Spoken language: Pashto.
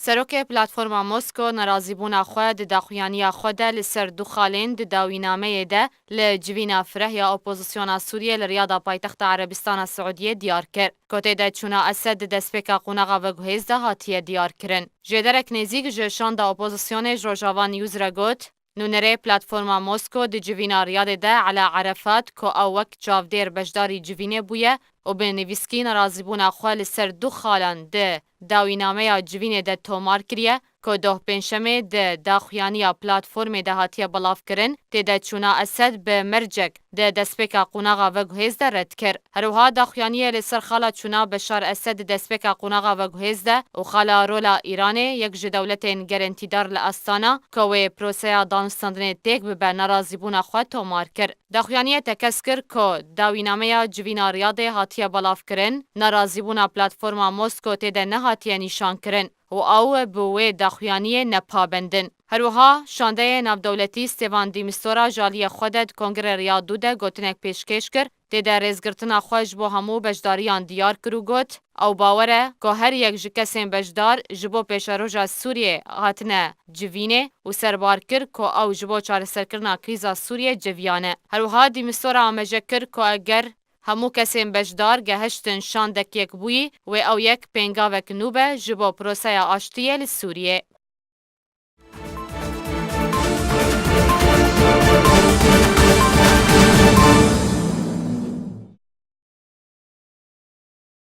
سروک پلتفورما موسکو نرازیبونا خو د داخویانیا خو ده لسر دو خالین د داوینامه ده لجوینا فره یا اپوزیسیونا سوریه لریادا پایتخت عربستان سعودیه دیار کر. کته ده چونا اسد دسپیکا قونغا و گهیز ده هاتیه دیار کرن. جدرک نزیگ جشان ده اپوزیسیون روجاوا نیوز را گوت نونره پلتفورما موسکو د جوینا ریاده ده علی عرفات که اوک چاودیر بجداری جوینه بویه و به نویسکی نرازیبونا خو لسر دو خالان ده داوینامه جوینه ده تومار کریه که ده پنجشنبه ده داخویانیا پلتفرم ده هاتیه بلاف کرن ده چونا اسد به مرجک ده دسپیکا قونغا و گهیز ده رد کر. هروها داخویانیه لسر خالا چونا بشار اسد دسپیکا قونغا و گهیز ده و خالا رولا ایرانه یک جدولتین گرنتیدار لأستانا که و پروسیا دانستاندن تیک به نرازیبونا خو تومار کر. داخویانیه تکس کر که داوینامه جوینا ریاده هاتیه بلاف کرن نرازیبونا پلتفورما موسکو ده نه هاتیه نشان کرن و او بوه داخویانیه نپابندن. هروها شانده نابدولتی ستیوان دیمیستورا جالی خودت کنگره ریادو ده گوتنک پیشکش کر ده ریزگرتنا خوش بو همو بجداریان دیار کرو گوت او باوره که هر یک جکسین بجدار جبو پیشاروژا سوریه هاتنه جوینه و سربار کر که او جبو چار سرکرنا کریزا سوریه جویانه. هروها دیمیستورا آمجه کر که اگر همو کسین بجدار گهشتن شاندک یک بوی و او یک پنگاوک نوبه جبو پروسه آشتیه لسوریه.